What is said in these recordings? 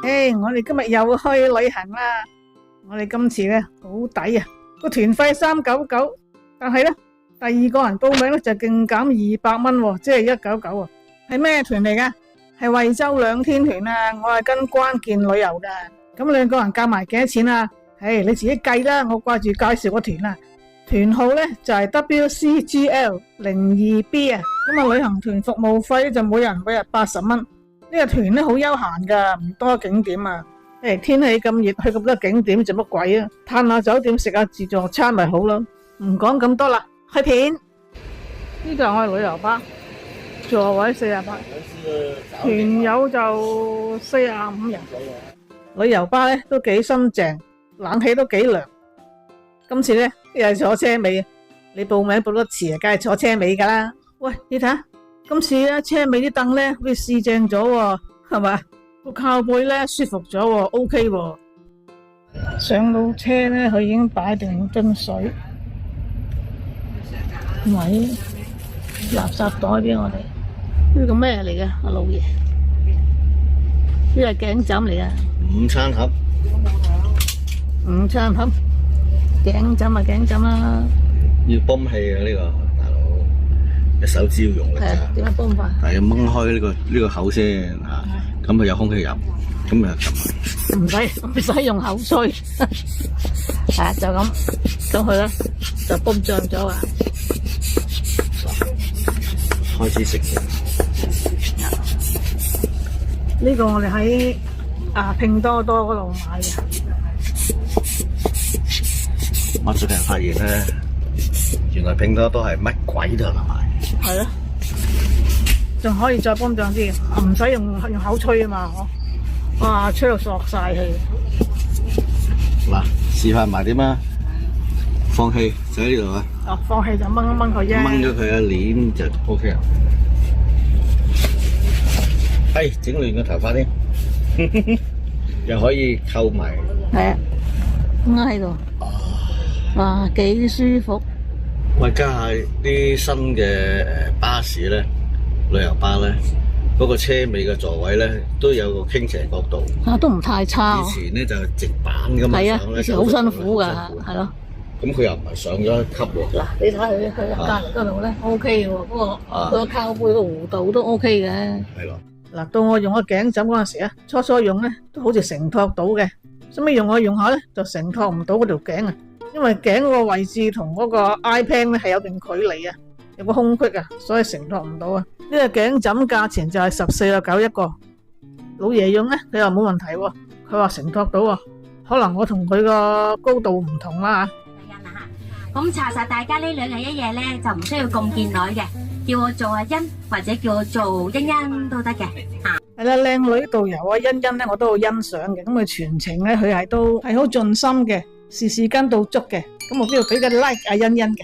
我哋今日又去旅行啦！我哋今次咧好抵啊，個團費399，但係咧第二個人報名咧就勁減200蚊，即係199啊！係咩團嚟噶？係惠州2天團啊！我係跟關鍵旅遊噶。咁兩個人夾埋幾多錢啊？你自己計啦，我掛住介紹個團啊。團號咧就係 WCGL02B 啊。咁啊，旅行團服務費就每人80蚊。呢個團咧好休閒噶，唔多景點啊。天氣咁熱，去咁多景點做乜鬼啊？嘆下酒店，食下自助餐咪好咯。唔講咁多啦，去片。呢度係我哋旅遊巴，座位48，團友就45人。旅遊巴咧都幾新淨，冷氣都幾涼。今次咧又係坐車尾，你報名報得遲啊，梗係坐車尾噶啦。喂，你睇下，今次咧車尾啲凳咧好似試正咗喎，係咪？個靠背咧舒服咗喎，OK 喎。上到車咧，佢已經擺定樽水，咪垃圾袋俾我哋。呢個咩嚟嘅，阿老爺？呢係頸枕嚟嘅。午餐盒，頸枕啊，頸枕啦。要泵氣啊！呢個大佬，一手指要用力㗎。點樣泵法？係要掹開呢個口先嚇，咁佢有空氣入，咁啊撳。唔使用口吹，就咁佢咧就泵脹咗啊！開始食嘢。呢個我哋喺拼多多嗰度買嘅。我最近發現咧，原來拼多多係乜鬼都有得賣。係啊，仲可以再泵脹啲，唔使用口吹啊嘛，哇，吹到索晒氣。嗱，示範埋點啊？放氣就喺呢度啊。放氣就掹一掹佢啫。掹咗佢一捻就 OK 啦。整亂個頭髮添，又可以扣埋。係啊，啱喺度。哇，幾舒服。喂，家下啲新嘅巴士咧，旅遊巴咧，嗰個車尾嘅座位咧都有個傾斜角度。都唔太差。以前咧就直板噶嘛，係啊，以前好辛苦㗎，係咯。咁佢又唔係上咗一級喎。嗱，你睇佢隔離嗰度咧 OK 嘅喎，嗰個靠背個弧度都 OK 嘅。係咯。嗱，到我用個頸枕嗰陣時啊，初用咧都好似承托到嘅，後尾用下咧就承托唔到嗰條頸啊，因為頸嗰個位置同嗰個 iPad 咧係有段距離啊，有個空隙啊，所以承托唔到啊。呢個頸枕價錢就係14.9一個，老爺用咧佢又冇問題喎，佢話承托到喎，可能我同佢個高度唔同啦嚇。咁查實大家呢2日1夜咧就唔需要咁見女嘅，叫我做阿欣或者叫我做欣欣都得嘅。係啦，靚女導遊啊，欣欣咧我都好欣賞嘅，咁佢全程咧佢係都係好盡心嘅，事事跟到足嘅，咁我都要俾個 like 阿欣欣嘅。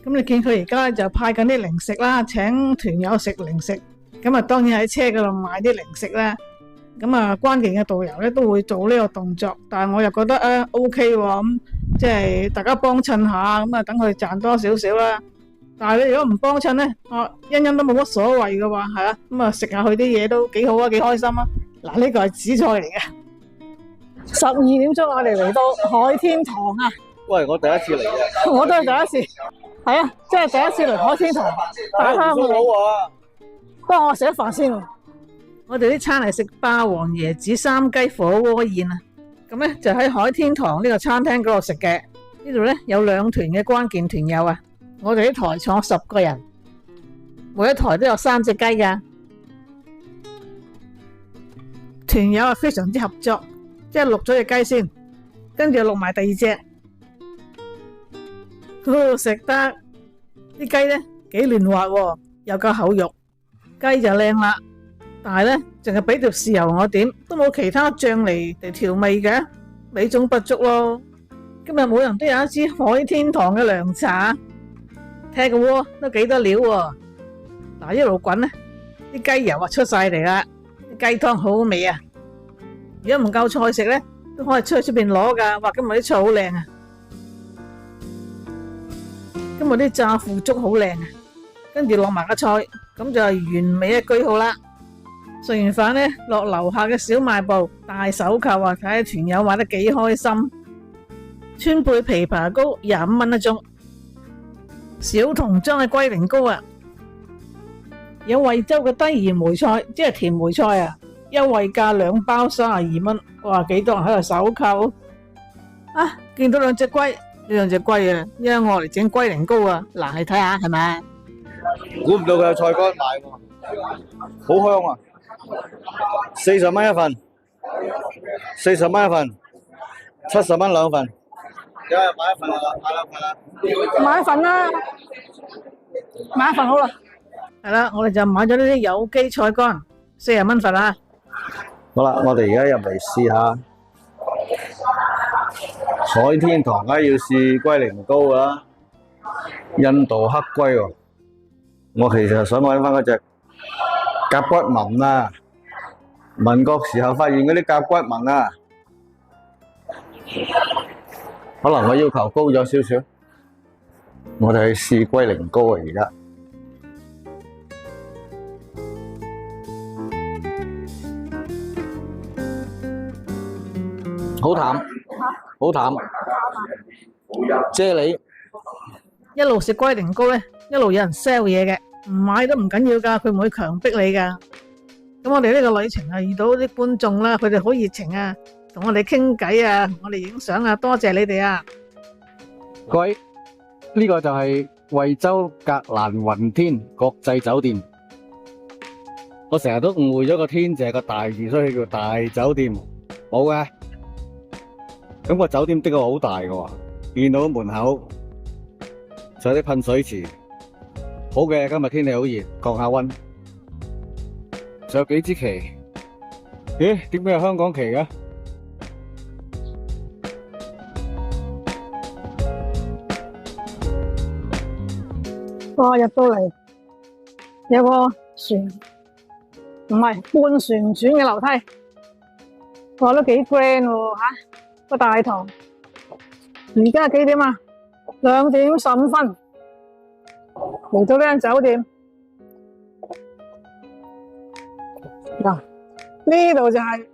咁你見佢而家就派緊啲零食啦，請團友食零食，咁啊當然喺車嗰度買啲零食啦。咁啊關鍵嘅導遊咧都會做呢個動作，但係我又覺得OK 喎，咁即係大家幫襯下，咁啊等佢賺多少少啦。但係你如果唔幫襯咧，欣欣都冇乜所謂嘅話，係啊，咁啊食下佢啲嘢都幾好啊，幾開心啊。嗱，呢個係紫菜嚟嘅。12點鐘我哋嚟到海天堂啊！喂，我第一次嚟嘅。我都係第一次，係啊，即係第一次嚟海天堂。大香我哋，不過我食咗飯先喎。我哋啲餐係食霸王椰子3雞火鍋宴啊！咁咧就喺海天堂呢個餐廳嗰度食嘅。呢度咧有2團嘅關鍵團友啊！我哋啲台坐10個人，每一台都有3隻雞噶。團友係非常之合作，即係錄咗隻雞先，跟住錄埋第2隻。食得啲雞咧幾嫩滑喎，又夠厚肉，雞就靚啦。但係咧淨係俾條豉油我點，都冇其他醬嚟調味嘅，美中不足咯。今日每人都有一支海天堂嘅涼茶。睇個鍋都幾多料喎！嗱，一路滾咧，啲雞油啊出晒嚟啦，啲雞湯好好味啊！如果唔夠菜食咧，都可以出去出邊攞噶。哇，今日啲菜好靚啊！今日啲炸腐竹好靚啊！跟住落埋個菜，咁就係完美一句號啦。食完飯咧，落樓下嘅小賣部大手購啊，睇下團友玩得幾開心。川貝枇杷膏25蚊一盅，小童裝嘅龜苓膏啊，有惠州嘅低鹽梅菜，即係甜梅菜啊，優惠價2包32蚊，哇，幾多人喺度手購啊！見到兩隻龜，呢兩隻龜啊，因為我嚟整龜苓膏啊，嗱，你睇下係咪？估唔到佢有菜乾賣喎，好香啊！40蚊一份，40蚊一份，70蚊2份。梗係買一份啦，買一份啦，買一份好啦。係啦，我哋就買咗呢啲有機菜乾，40蚊份啊。好啦，我哋而家入嚟試下海天堂，梗係要試龜苓膏㗎啦，印度黑龜喎。我其實想揾翻嗰隻甲骨文啊，民國時候發現嗰啲甲骨文啊，可能我要求高咗少少。我哋去試龜苓膏啊，而家好淡，好淡，啫喱。一路食龜苓膏咧，一路有人 sell 嘢嘅，唔買都唔緊要噶，佢唔會強迫你噶。咁我哋呢個旅程啊，遇到啲觀眾啦，佢哋好熱情啊，同我哋傾偈啊，同我哋影相啊，多謝你哋啊！各位，呢個就係惠州格蘭雲天國際酒店。我成日都誤會咗個天字係個大字，所以叫大酒店。冇嘅，咁個酒店的確好大嘅喎，見到門口仲有啲噴水池。好嘅，今日天氣好熱，降下溫。仲有幾支旗？咦？點解有香港旗嘅？哇！入到嚟有個船，唔係半旋轉嘅樓梯，哇都幾 grand 喎嚇！個大堂，而家幾點啊？2點15分，嚟到呢間酒店。嗱，呢度就係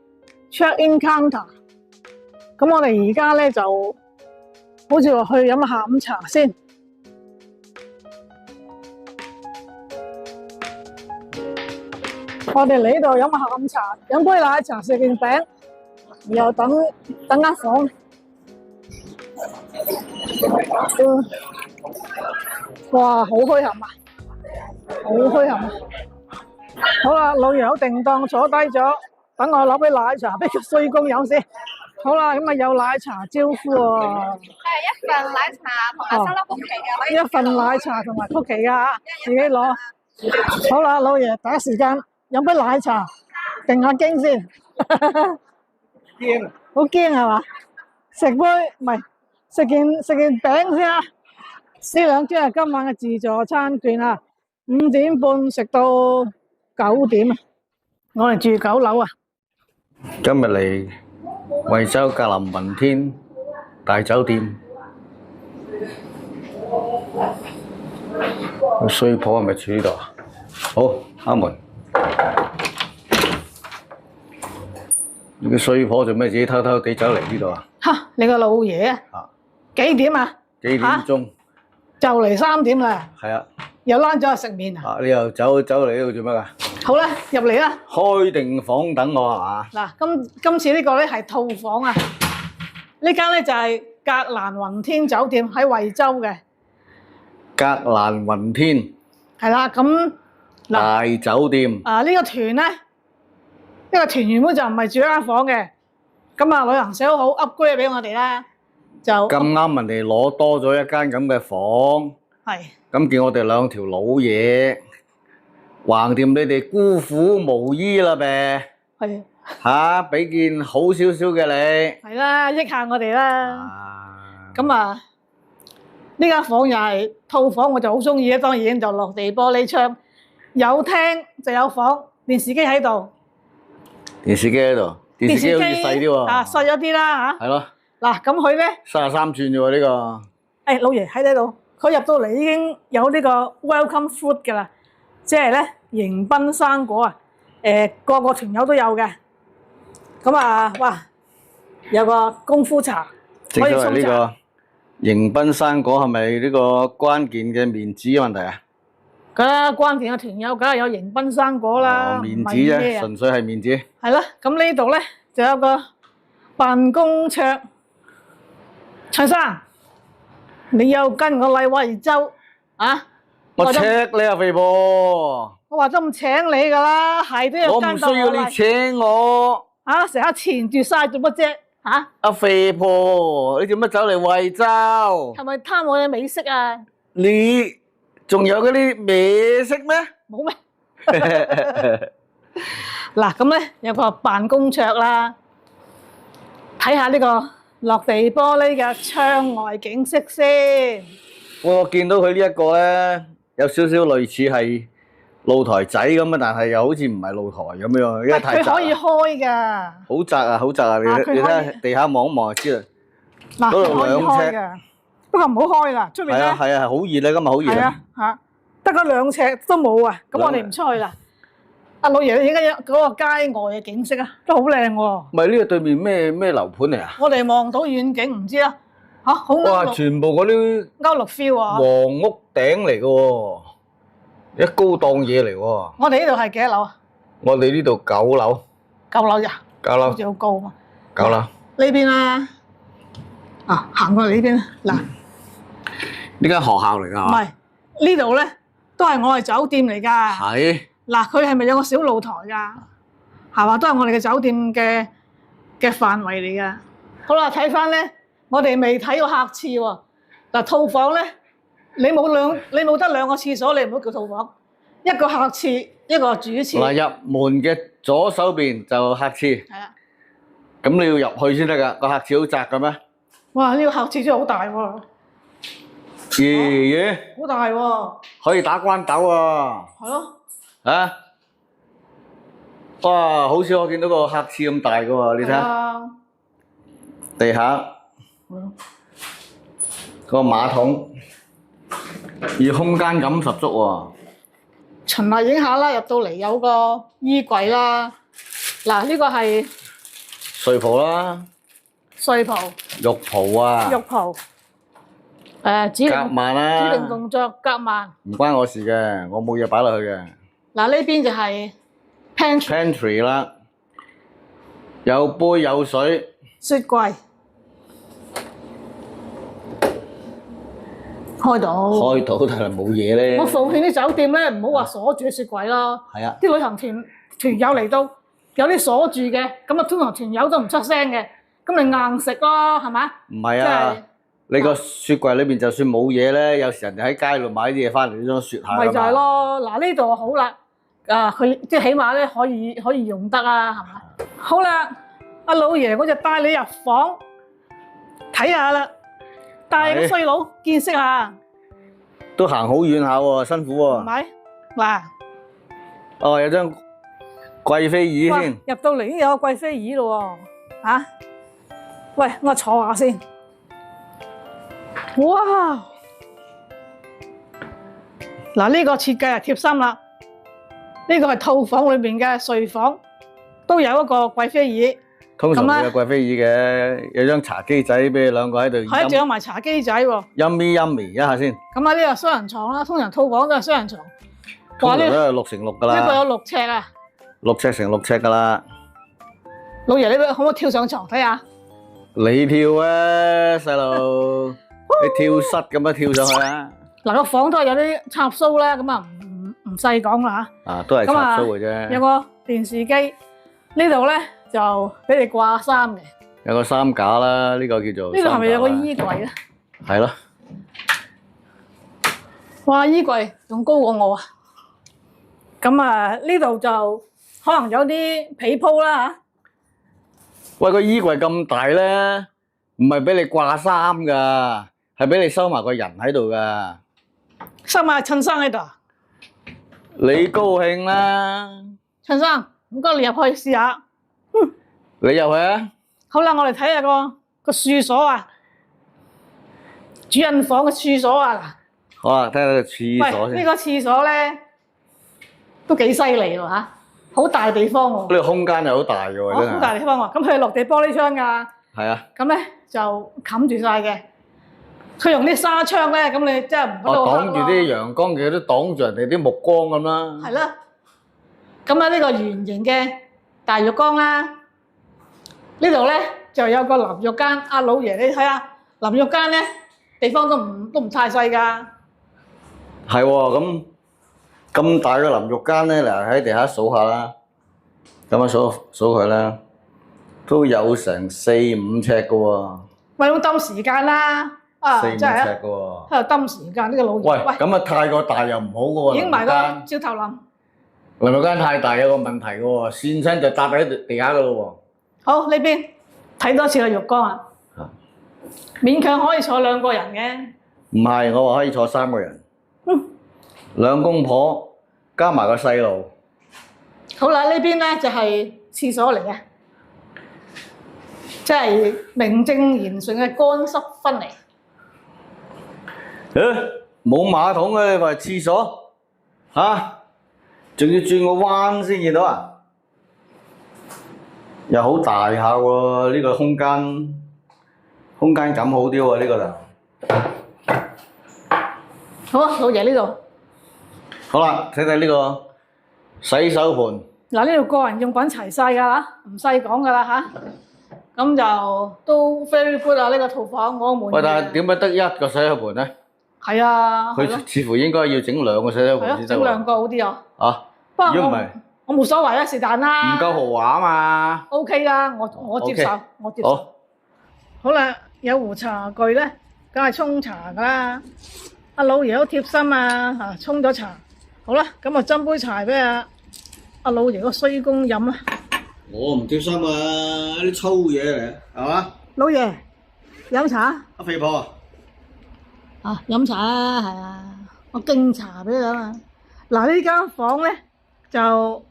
check-in counter。咁我哋而家咧就好似話去飲下午茶先。我哋嚟呢度飲下午茶，飲杯奶茶，食件餅，然後等間房。哇，好墟冚啊！好墟冚啊！好啦，老爺好定當坐低咗，等我攞杯奶茶俾個衰公飲先。好啦，咁啊有奶茶招呼喎。一份奶茶同埋收粒曲奇嘅，一份奶茶同埋曲奇㗎嚇，自己攞。好啦，老爺第一時間飲杯奶茶，定下驚先。驚，好驚係嘛？食杯唔係食件餅先啊！呢兩張係今晚嘅自助餐券啊，5點半食到9點啊！我哋住9樓啊！今日嚟惠州格林雲天大酒店，個衰婆係咪住呢度啊？好，開門。呢個衰婆做咩自己偷偷地走嚟呢度啊？嚇！你個老爺啊！幾點啊？幾點鐘？就嚟3點啦！係啊！又躝咗去食麵啊！你又走嚟呢度做乜㗎？好啦，入嚟啦！開定房等我係嘛？嗱，今次呢個咧係套房啊！呢間咧就係格蘭雲天酒店喺惠州嘅。格蘭雲天係啦，咁大酒店。呢個團咧，呢個團原本就唔係住一間房嘅，咁啊旅行社好 upgrade 俾我哋啦，就咁啱人哋攞多咗一間咁嘅房，係咁叫我哋兩條老嘢，橫掂你哋孤苦無依啦唄，係嚇俾件好少少嘅你，係啦，益下我哋啦。啊，咁啊，呢間房又係套房，我就好中意嘅。當然就落地玻璃窗，有廳就有房，電視機喺度。電視機喺度，電視機好似細啲喎，細咗啲啦嚇。係咯，嗱，咁佢咧， 33寸啫喎呢個，老爺喺呢度，佢入到嚟已經有呢個 welcome food 㗎啦，即係咧迎賓生果啊，個個團友都有嘅。咁啊，哇，有個功夫茶正可以沖茶。所謂呢個迎賓生果係咪呢個關鍵嘅面子嘅問題啊？梗係關鍵嘅團友，梗係有迎賓生果啦，哦，面子唔係咩啫，啊？純粹係面子。係啦，咁呢度咧就有個辦公桌。陳生，你又跟我嚟惠州啊？我就請你啊，肥婆，我話都唔請你噶啦，係都要我唔跟到需要你嚟請我。啊！成日纏住晒做乜啫？嚇，阿肥婆，你做乜走嚟惠州？係咪貪我嘅美色啊？你仲有嗰啲美色咩？冇咩？嗱，咁咧有個辦公桌啦，睇下呢個落地玻璃嘅窗外景色先。我見到佢呢一個咧，有少少類似係露台仔咁啊，但係又好似唔係露台咁樣，因為太窄佢可以啦。開㗎，好窄啊，好窄啊！你佢可以你睇下地下望一望就知啦。嗱，嗰度佢可以兩尺開㗎，不過唔好開啦，出邊咧係啊係啊，好熱啊，今日好熱係啊嚇，得嗰2尺都冇啊，咁我哋唔出去啦。阿老爺，你而家有嗰個街外嘅景色啊，都好靚喎。唔係呢個對面咩樓盤嚟啊？我哋望到遠景唔知啊，嚇好哇！歐陸全部嗰啲歐陸 feel 啊！黃屋頂嚟嘅喎，一高檔嘢嚟喎。我哋呢度係幾多樓啊？我哋呢度9樓， 9樓咋？ 9樓好似好高啊！ 9樓。呢邊啊，啊行過嚟呢邊啊，嗱，呢間學校嚟㗎唔係呢度咧，都係我哋酒店嚟㗎。係嗱，佢係咪有個小露台㗎？係嘛，都係我哋嘅酒店嘅範圍嚟㗎。好啦，睇翻咧，我哋未睇過客廁喎。嗱，套房咧，你冇得2個廁所，你唔好叫套房。一個客廁，一個主廁。嗱，入門嘅左手邊就客廁，係啊，咁你要入去先得㗎。個客廁好窄嘅咩？哇！呢個客廁真係好大喎，爺好大喎，可以打關鬥啊！係咯。啊！哇，好少我見到個客廁咁大嘅喎，你睇下啊，地下個馬桶，而空間感十足喎。循例影下啦，入到嚟有個衣櫃啦。嗱，呢個係睡袍啦，睡袍、浴袍啊，浴袍，指夾定萬啦，指定動作夾萬。唔關我事嘅，我冇嘢擺落去嘅。嗱，呢邊就係 pantry Pantry 啦，有杯有水，雪櫃，開到。開到但係冇嘢咧我。奉勸啲酒店咧，唔好話鎖住啲雪櫃咯。係啊，啲旅行團友嚟到，有啲鎖住嘅，咁啊通常團友都唔出聲嘅，咁你硬食咯，係咪？唔係啊，你個雪櫃裏邊就算冇嘢咧，有時人哋喺街度買啲嘢翻嚟，都想雪下咪就係㗎嘛。咯，嗱呢度好啦，佢即係起碼咧可以用得啊，係嘛？好啦，阿老爺我就帶你入房睇下啦，帶個衰佬見識下，都行好遠下喎，辛苦喎。係咪？嗱，哦，有張貴妃椅哇先，入到嚟已經有個貴妃椅咯喎，嚇！喂，我坐下先。哇！嗱，呢個設計係貼心啦。呢個係套房裏邊嘅睡房，都有一個貴妃椅，通常咁啊會有貴妃椅嘅，有張茶幾仔俾你兩個喺度係仲有埋茶几仔喎。陰一下先。咁啊，呢個雙人床啦，通常套房都係雙人床。哇！呢通常都係6x6㗎呢個有啦， 6尺啊！ 6尺乘6尺㗎啦。老爺，你可唔可以跳上床睇下？你跳啊，細路，你跳蚤咁樣跳上去啊！嗱，個房都係有啲插蘇啦，咁啊唔細講啦嚇。啊，都係插蘇嘅啫。有個電視機，呢度咧就俾你掛衫嘅。有個衫架啦，呢個叫做。呢度係咪有個衣櫃咧？係咯，哇！衣櫃仲高過我啊！咁啊，呢度就可能有啲被鋪啦嚇。喂，個衣櫃咁大咧，唔係俾你掛衫㗎，係俾你收埋個人喺度㗎。收埋襯衫喺度啊。你高興啦，襯衫，唔該你入去試下。你入去啊！好啦，我哋睇下個廁所啊，主人房嘅廁所啊好啊，睇下個廁嗱，喂，呢所先。個廁所咧都幾犀利喎嚇，好好大地方喎，呢個空間又好大嘅喎，真好大係。地方喎。咁佢係落地玻璃窗㗎，係啊，咁咧就冚住晒嘅。佢用啲紗窗咧，咁你真係唔覺得好黑擋住啲陽光，佢都擋住人哋啲目光咁啦。係啦。咁啊呢個圓形嘅大浴缸啦，呢度咧就有個淋浴間。阿老爺你睇下淋浴間咧地方都唔太細㗎。係喎，咁大個淋浴間咧，嗱喺地下數下啦，咁樣數佢啦，都有成4-5尺嘅喎，喂，咁抌時間啦，啊4-5真係啊，尺嘅喎。喺度抌時間呢個老喂，爺。咁啊太過大又唔好嘅喎，影埋個淋浴間。照頭淋。淋浴間太大有個問題嘅喎，跣親就搭喺地下嘅咯好呢邊睇多次個浴缸啊，喎。勉強可以坐2個人嘅。唔係，我話可以坐3個人，兩公婆加埋個細路。好啦，呢邊咧就係廁所嚟嘅，即係名正言順嘅乾濕分離。冇馬桶嘅，你話廁所嚇？仲要轉個彎先見到啊！又好大下喎，呢個空間感好啲喎，呢個就好啊，老爺呢度。好啦，睇睇呢個洗手盤。嗱，呢度個人用品齊晒㗎嚇，唔細講㗎啦嚇。咁就都 very good 啊！呢個套房我滿意。喂，但係點解得一個洗手盤咧？係啊，係咯佢似乎應該要整2個洗手係咯，盤先得整2喎。個好啲啊。啊，不過如果唔係我冇所謂啊，是但啦。唔夠豪華啊嘛。 OK 啦，我接受 OK，我接受。好，好啦，有壺茶具咧，梗係沖茶噶啦。阿老爺好貼心啊，嚇沖咗茶。好啦，咁我斟杯茶俾阿老爺個衰公飲啦。我唔貼心啊，啲粗嘢嚟，係嘛？老爺飲茶阿肥婆，啊，飲茶啦，係啊，我敬茶俾你啊嘛。嗱，呢間房咧就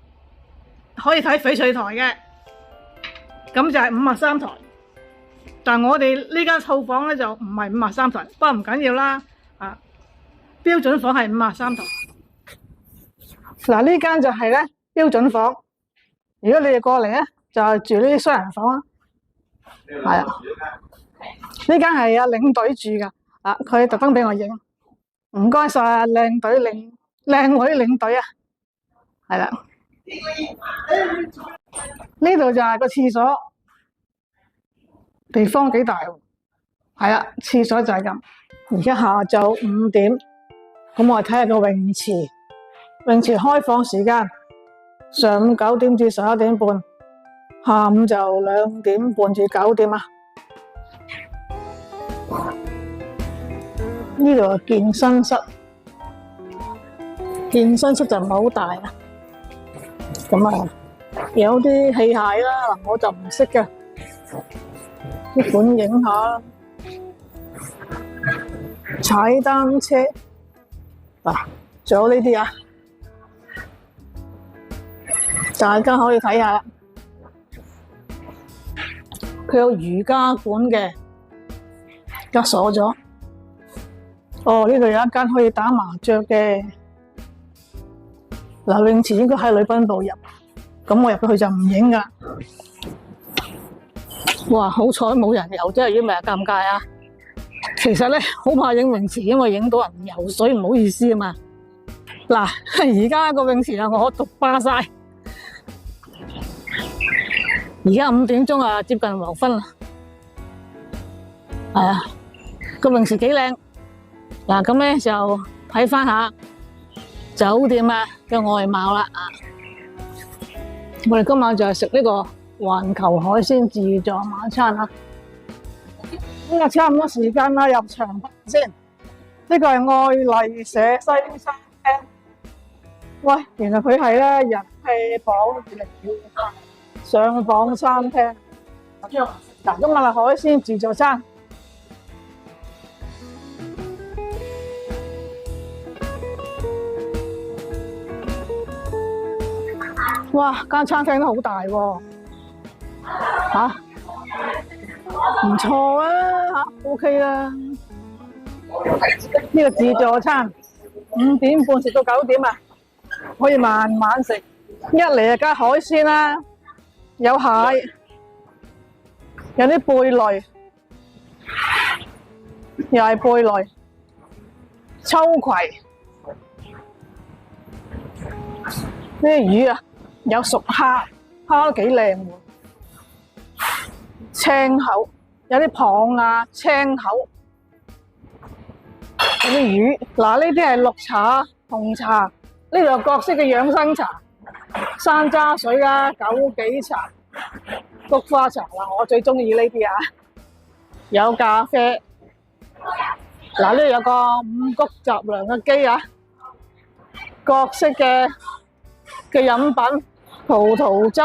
可以睇翡翠台嘅，咁就係53台。但我哋呢間套房咧就唔係53台，不過唔緊要啦。啊，標準房係53台。嗱，呢間就係咧標準房。如果你哋過嚟咧，就係住呢啲雙人房啦。係啊，呢間係阿領隊住噶。啊，佢特登俾我影，唔該晒啊，靚女領隊啊。係啦，呢度就係個廁所。地方幾大喎？係啦，廁所就係咁。而家下晝5點，咁我哋睇下個泳池。泳池開放時間上午9點至11點半，下午就2點半至9點啊。呢度係健身室，健身室就唔係好大啦。咁啊，有啲器械啦，嗱我就唔識嘅。啲款影下啦，踩單車嗱，仲有呢啲啊，大家可以睇下啦。佢有瑜伽館嘅，而家鎖咗。哦，呢度有一間可以打麻雀嘅。嗱，泳池應該喺禮賓部入，咁我入去就唔影噶。哇！好彩冇人游啫，如果唔係尷尬啊。其實咧好怕影泳池，因為影到人游水唔好意思啊嘛。嗱，而家個泳池啊，我獨霸晒。而家5點鐘啊，接近黃昏啦。係啊，個泳池幾靚。嗱，咁咧就睇翻下酒店啊嘅外貌啦。我哋今晚就係食呢個環球海鮮自助晚餐啊！咁啊，差唔多時間啦，入場先。呢個係愛麗舍西餐廳。喂，原來佢係咧人氣榜上榜餐廳。嗱，今日係海鮮自助餐。哇！間餐廳都好大喎。吓，唔錯啊，吓 OK 啦。呢個自助餐5點半食到9點啊，可以慢慢食。一嚟就梗係海鮮啦，有蟹，有啲貝類，又係貝類，秋葵，呢啲魚啊，有熟蝦，蝦都幾靚喎，青口，有啲蚌啊，青口，有啲魚，嗱呢啲係綠茶、紅茶，呢度有各式嘅養生茶。山楂水啦、枸杞茶、菊花茶啦，我最中意呢啲啊！有咖啡，嗱呢度有個五穀雜糧嘅機啊，各式嘅飲品，葡萄汁、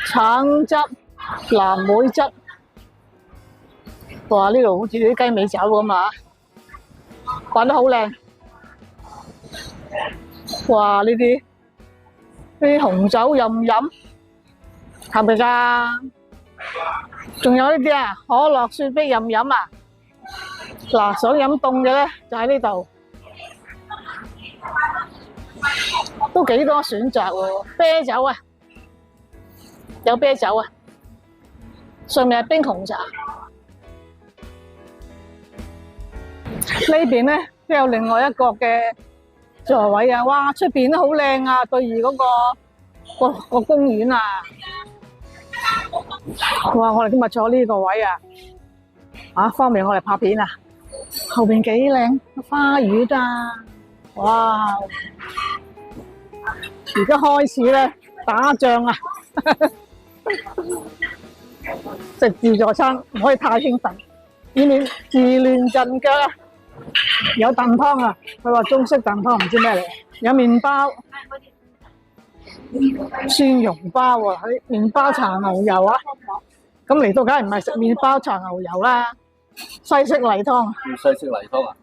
橙汁、藍莓汁，哇！呢度好似啲雞尾酒咁啊，擺得好靚，哇！呢啲紅酒任飲，係咪㗎？仲有呢啲啊，可樂雪碧任飲啊！嗱，想飲凍嘅咧，就喺呢度，都幾多選擇喎。啤酒啊，有啤酒啊，上面係冰紅茶。呢邊咧都有另外一個嘅座位啊！哇，出邊都好靚啊，對住嗰個公園啊！哇，我哋今日坐呢個位啊，方便我哋拍片啊！後邊幾靚，花園啊！哇！而家開始咧打仗啊！食自助餐唔可以太興奮，以免自亂陣腳啊！有燉湯啊，佢話中式燉湯唔知咩嚟，有麵包、蒜蓉包喎，喺麵包搽牛油啊，咁嚟到梗係唔係食麵包搽牛油啦，西式例湯，西式例湯啊，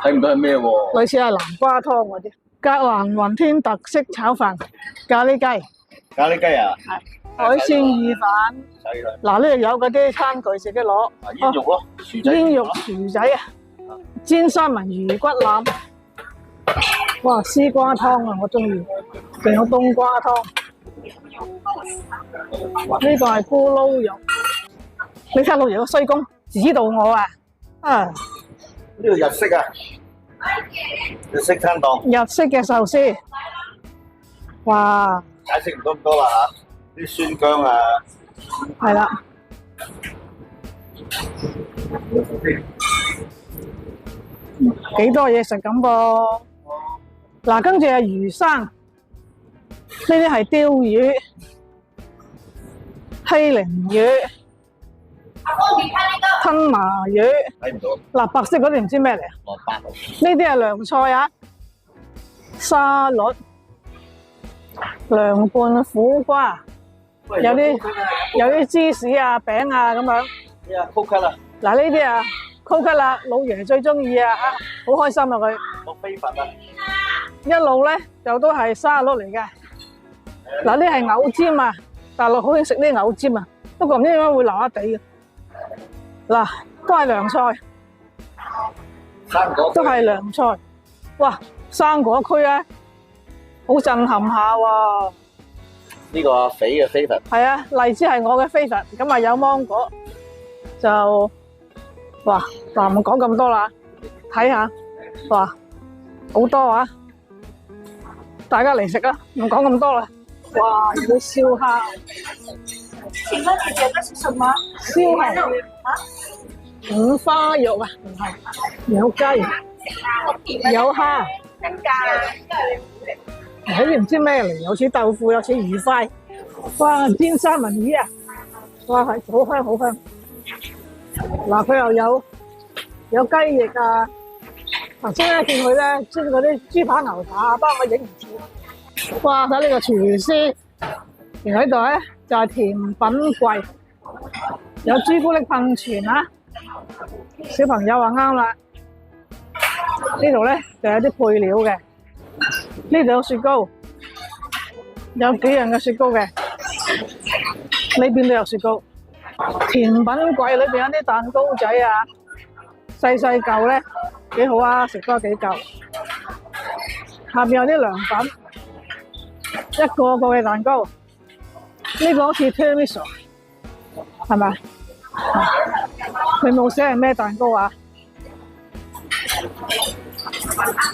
睇唔到係咩喎？類似係南瓜湯嗰啲，格蘭雲天特色炒飯、咖喱雞、咖喱雞啊，海鮮意飯，嗱呢度有嗰啲餐具自己攞，煙肉咯，薯仔，煙肉薯仔啊！煎三文魚骨腩，哇！絲瓜湯啊，我中意。仲有冬瓜湯，呢個係咕嚕肉。你睇老爺個衰公指導我啊！呢個日式啊，日式餐檔，日式嘅壽司，哇！解釋唔到咁多啦嚇，啲酸薑啊，係啦。幾多嘢食咁噃？嗱，跟住係魚生，呢啲係鯛魚、欺凌魚、吞拿魚。睇唔到。嗱，白色嗰啲唔知咩嚟啊？蘿蔔。呢啲係涼菜啊，沙律、涼拌苦瓜，有啲芝士啊、餅啊咁樣。咩啊？曲吉啊！嗱呢啲啊，曲吉啦，老爺最中意啊，好開心啊佢。莫非佛啊！一路咧就都係沙律嚟嘅。嗱呢係藕尖啊，大陸好興食呢啲藕尖啊，不過唔知點解會辣辣地嘅。嗱，都係涼菜，生果都係涼菜。哇，生果區啊，好震撼下喎。呢個阿肥嘅 favourite。係啊，荔枝係我嘅 favourite，咁啊有芒果就哇唔講咁多啦，睇下哇好多啊！大家嚟食啊，唔講咁多啦。哇，有啲燒蝦。請問你覺得是什麼？燒蝦五花肉啊，唔係有雞有蝦，呢啲唔知咩嚟，有似豆腐，有似魚塊。哇，煎三文魚啊！哇，係好香好香。嗱，佢又有雞翼啊！頭先咧見佢咧煎嗰啲豬扒牛扒，不過我影唔住。哇！睇呢個廚師，而喺度咧就係甜品櫃，有朱古力噴泉啊！小朋友話啱啦。呢度咧就有啲配料嘅，呢度有雪糕，有幾樣嘅雪糕嘅，呢邊都有雪糕。甜品櫃裏邊有啲蛋糕仔啊，細細嚿咧幾好啊，食多幾嚿。下邊有啲涼粉，一個個嘅蛋糕，呢個好似 tiramisu 係咪？佢冇寫係咩蛋糕啊？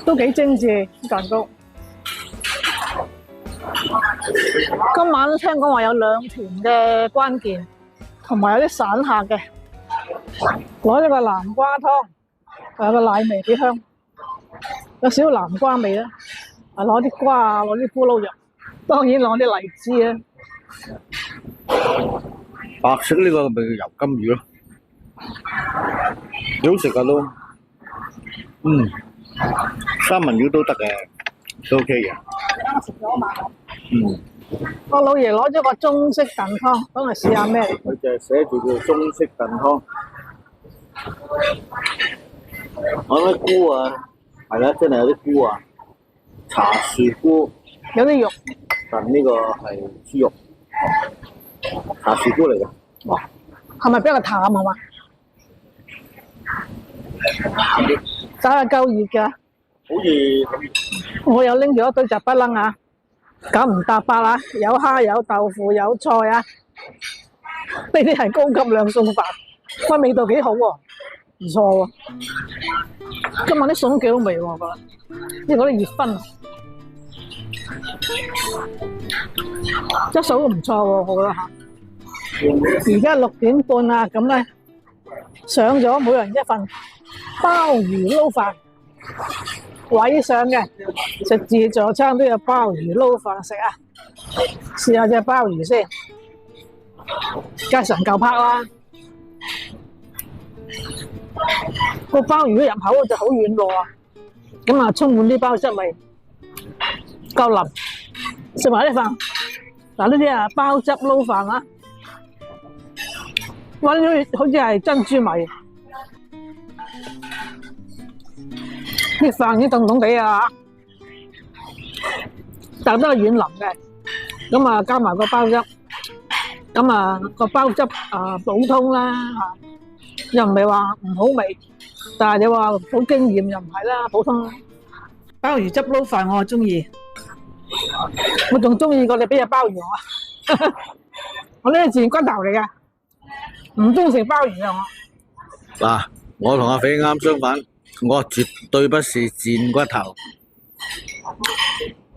都幾精緻啲蛋糕。今晚聽講話有2團嘅關鍵，同埋有啲散客嘅，攞咗個南瓜湯，有個奶味幾香，有少少南瓜味啦。攞啲瓜啊，攞啲咕嚕肉，當然攞啲荔枝啊。白色呢個咪叫油甘魚咯，幾好食噶都。三文魚都得嘅，都 OK 嘅。食咗嘛？我老爺攞咗個中式燉湯，等我試下咩嚟。佢就係寫住叫中式燉湯。我啲菇啊，係啦，真係有啲菇啊，茶樹菇。有啲肉。燉呢個係豬肉，茶樹菇嚟嘅。哇，係咪比較淡係嘛？真係夠熱㗎。好似我有拎住一堆雜不楞啊，九唔搭八啊，有蝦有豆腐有菜啊，呢啲係高級兩餸飯，喂，味道幾好喎，唔錯喎。今晚啲餸幾好味喎，我覺得，因為嗰啲熱葷，質素都唔錯喎，我覺得嚇。而家6點半啦，咁咧上咗每人一份鮑魚撈飯。位上嘅食自助餐都有鮑魚撈飯食啊！試下隻鮑魚先，梗係成嚿拍啦。個鮑魚入口就好軟糯啊，咁啊充滿啲鮑汁味，夠腍。食埋啲飯，嗱呢啲啊鮑汁撈飯啦，哇！呢好似係珍珠米。啲飯已經凍凍地啊，但都係軟腍嘅。咁啊，加埋個鮑汁，咁啊個鮑汁啊普通啦嚇，又唔係話唔好味，但係你話好驚豔又唔係啦，普通。鮑魚汁撈飯我中意，我仲中意過你俾隻鮑魚我啊！我呢係自然骨頭嚟嘅，唔中意食鮑魚啊我。嗱，我同阿肥啱相反。我絕對不是賤骨頭，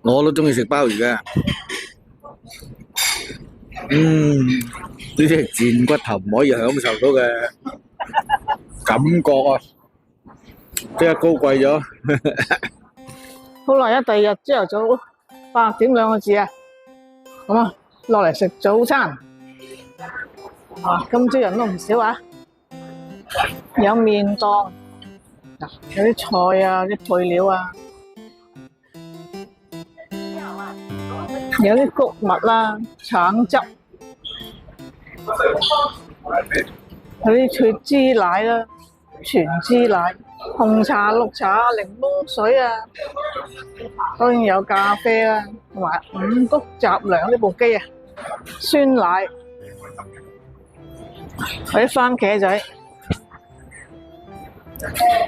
我都中意食鮑魚嘅。呢啲係賤骨頭唔可以享受到嘅感覺啊！即刻高貴咗。好啦，第二日朝頭早8點2個字啊，咁啊落嚟食早餐。啊，今朝人都唔少啊，有麵檔。有啲菜啊，啲配料啊，有啲穀物啦、橙汁，有啲脫脂奶啦、全脂奶、紅茶、綠茶、檸檬水啊，當然有咖啡啦，同埋五穀雜糧呢部機啊，酸奶，有啲番茄仔。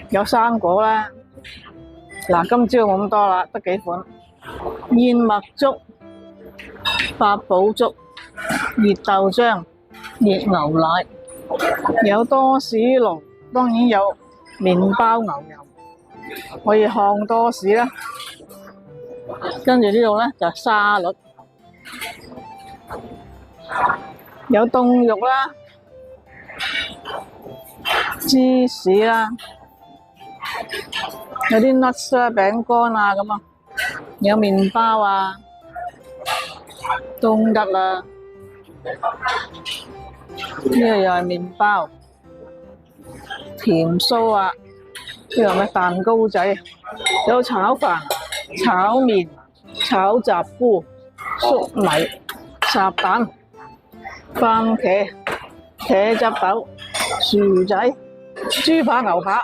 有生果啦，嗱今朝冇咁多啦，得幾款燕麥粥、八寶粥、熱豆漿、熱牛奶，有多士爐，當然有麵包牛油，可以烘多士啦。跟住呢度咧就係沙律，有凍肉啦。芝士啦，有啲 nuts 啦、餅乾啊咁啊，有麵包啊、冬吉啦，呢個又係麵包、甜酥啊，呢個咩蛋糕仔，有炒飯、炒麵、炒雜菇、粟米、烚蛋、番茄、茄汁豆、薯仔、豬扒、牛扒、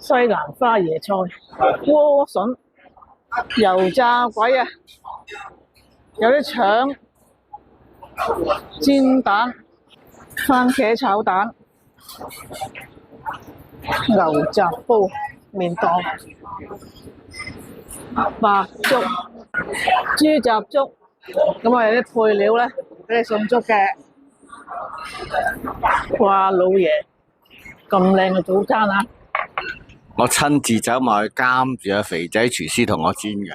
西蘭花椰菜、萵筍、油炸鬼啊，有啲腸、煎蛋、番茄炒蛋、牛雜煲、麵檔、白粥、豬雜粥、咁我哋啲配料咧俾你送足嘅。哇，老爺咁靚嘅早餐啊！我親自走埋去監住阿肥仔廚師同我煎㗎。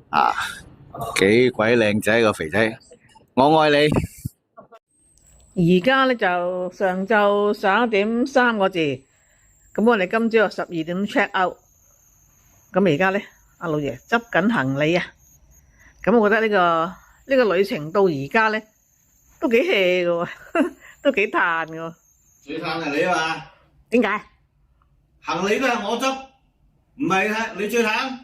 啊，幾鬼靚仔個肥仔，我愛你。而家咧就上晝11:03個字，咁我哋今朝就12點 check out。咁而家咧，阿老爺執緊行李啊！咁我覺得呢個旅程到而家咧都幾 hea 嘅喎，都幾嘆嘅喎。最嘆係你啊嘛，點解？行李都係我執，唔係你最嘆。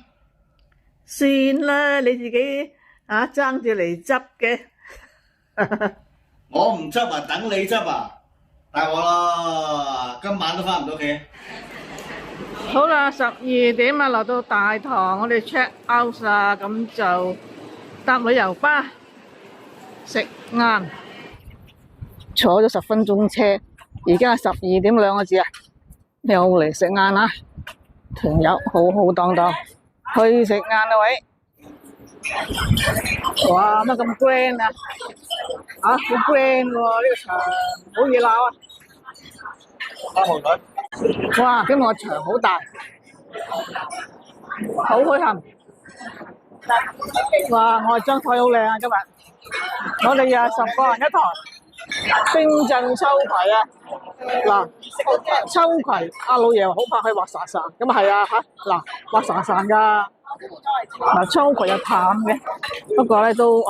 算啦，你自己爭住嚟執嘅。我唔執啊，等你執啊，大鑊啦！今晚都翻唔到屋企。好啦，12點啊，落到大堂，我哋 check out 啦，咁就搭旅遊巴食晏，坐咗10分鐘車，而家係12點2個字啊，又嚟食晏啦，團友浩浩蕩蕩去食晏啦喂！哇，乜咁 grand 啊？好 grand 喎，呢個場好熱鬧啊！哇，今日個場好大，好墟冚。哇，我哋張台好靚啊！今日我哋又係10個人一台，冰鎮秋葵啊！嗱，秋葵阿老爺好怕佢滑潺潺，咁啊係啊嚇，嗱滑潺潺㗎。嗱，秋葵又淡嘅，不過咧都有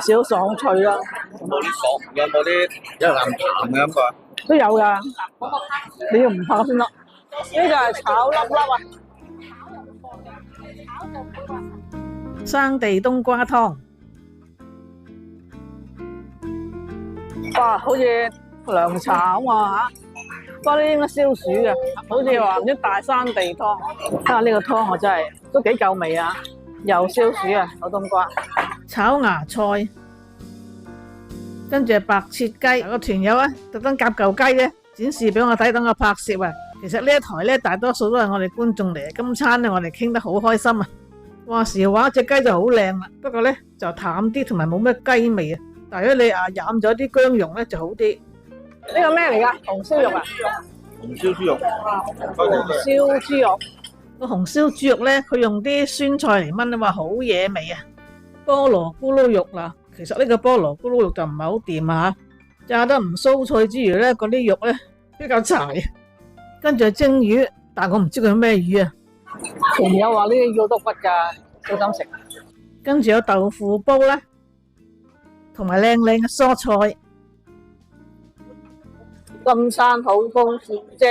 少少爽脆啦。有冇啲爽？有冇啲一啖淡嘅感覺？都有噶，你要唔怕先得。呢個係炒粒粒啊，生地冬瓜湯。哇，好似涼茶咁啊嚇！不過呢應該消暑嘅，好似話唔知大山地湯。睇下呢個湯我真係都幾夠味啊，又消暑啊，炒冬瓜、炒芽菜。跟住係白切雞，個團友啊，特登夾嚿雞咧，展示俾我睇，等我拍攝啊。其實呢一台咧，大多數都係我哋觀眾嚟嘅。今餐咧，我哋傾得好開心啊。話時話隻雞就好靚啦，不過咧就淡啲，同埋冇咩雞味啊。但係如果你染咗啲薑蓉咧就好啲。呢個咩嚟噶？紅燒肉啊？紅燒豬肉。紅燒豬肉。個紅燒豬肉咧，佢用啲酸菜嚟炆啊嘛，好惹味啊。菠蘿咕嚕肉啦。其實呢個菠蘿咕嚕肉就唔係好掂啊，炸得唔酥脆之餘咧，嗰啲肉咧比較柴。跟住蒸魚，但係我唔知佢係咩魚啊。團友話呢啲要篤骨㗎，好敢食。跟住有豆腐煲啦，同埋靚靚嘅蔬菜。金山好豐富啫，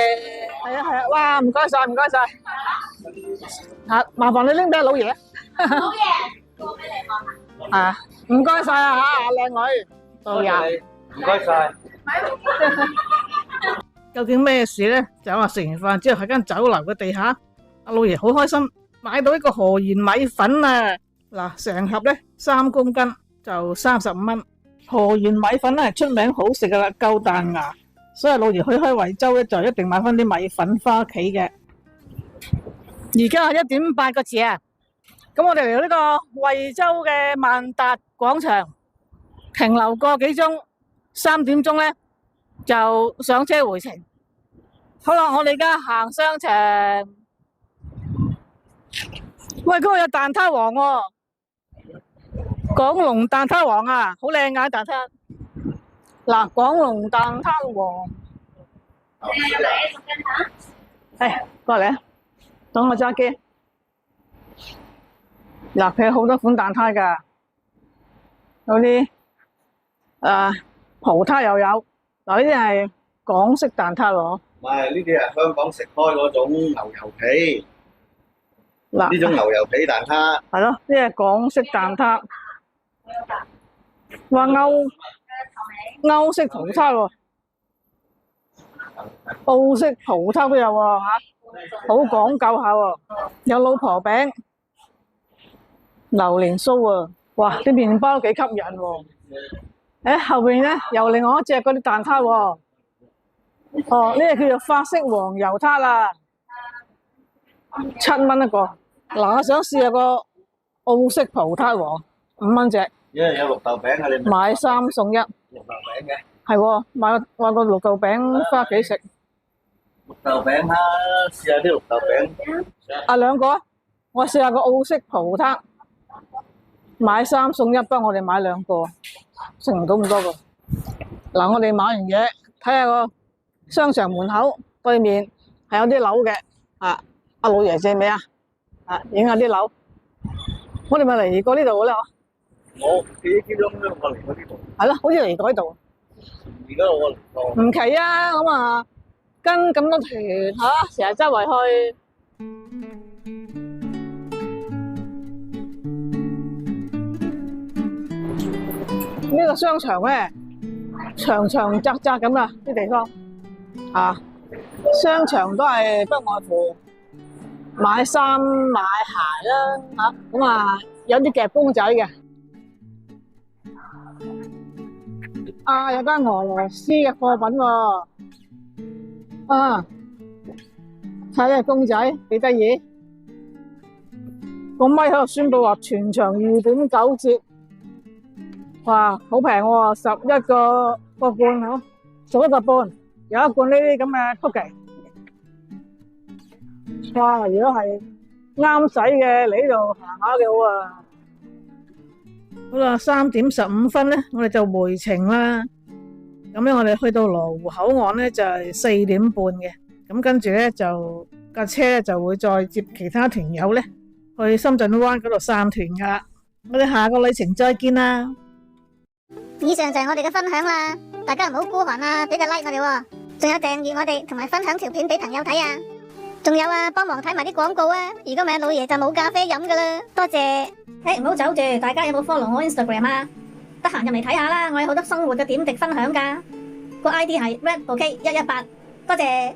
係啊係啊，哇唔該晒唔該晒，麻煩你拎俾老爺。老爺，過俾你望下。啊，唔該晒啊吓，靚女，導遊，唔該晒。究竟咩事咧？就話食完飯之後喺間酒樓嘅地下，阿老爺好開心，買到一個河源米粉啊！嗱，成盒咧3公斤就35蚊。河源米粉咧係出名好食噶啦，夠彈牙，所以老爺去開惠州咧就一定買翻啲米粉翻屋企嘅。而家係1:08個字啊！咁我哋嚟到呢個惠州嘅萬達廣場停留個幾鐘，3點鐘咧就上車回程。好啦，我哋而家行商場。喂，嗰度有蛋撻王喎，港龍蛋撻王啊，好靚㗎蛋撻。嗱，港龍蛋撻王，係過嚟啊，等我揸機。嗱，佢有好多款蛋撻㗎，有啲葡撻又有，嗱呢啲係港式蛋撻喎。唔係呢啲係香港食開嗰種牛油皮，嗱呢種牛油皮蛋撻。係咯，呢係港式蛋撻。哇，歐式葡撻喎，澳式葡撻都有喎嚇，好講究下喎。有老婆餅、榴蓮酥啊，哇！啲麵包都幾吸引喎。誒，後邊咧又另外一隻嗰啲蛋撻喎。哦，呢個叫做法式黃油撻啦，7蚊一個。嗱，我想試下個澳式葡撻喎， 5蚊隻，因為有綠豆餅啊，你買3送1，綠豆餅嘅，係喎，買個綠豆餅翻屋企食。綠豆餅啦，試下啲綠豆餅。啊兩個啊，我試下個澳式葡撻，買3送1，不過我哋買2個，食唔到咁多個。嗱，我哋買完嘢，睇下個商場門口對面係有啲樓嘅，啊，阿老爺借未啊？啊，影下啲樓。我哋咪嚟過呢度嘅咧，我記憶之中咧，我嚟過呢度，係咯，好似嚟過呢度。而家我嚟過。唔奇啊，咁啊，跟咁多團嚇，成日周圍去。呢個商場咧，長長窄窄咁啊，啲地方啊，商場都係不外乎買衫買鞋啦嚇，咁啊有啲夾公仔嘅，啊有間俄羅斯嘅貨品喎，啊睇下公仔幾得意，個咪喺度宣佈話全場2.9折。哇，好平喎，11個半嗬，11個半，有一罐呢啲咁嘅曲奇。哇，如果係啱使嘅，嚟呢度行下幾好啊！好啦，3點15分咧，我哋就回程啦。咁樣我哋去到羅湖口岸咧就係4點半嘅，咁跟住咧就架車就會再接其他團友咧去深圳灣嗰度散團噶啦。我哋下個旅程再見啦！以上就係我哋嘅分享啦，大家唔好孤寒啊，俾個 like 我哋喎，仲有訂閱我哋，同埋分享條片俾朋友睇啊，仲有啊，幫忙睇埋啲廣告啊，如果唔係老爺就冇咖啡飲噶啦，多謝。唔好走住，大家有冇 follow 我 Instagram 啊？得閒入嚟睇下啦，我有好多生活嘅點滴分享噶，個 ID 係 redok118，多謝。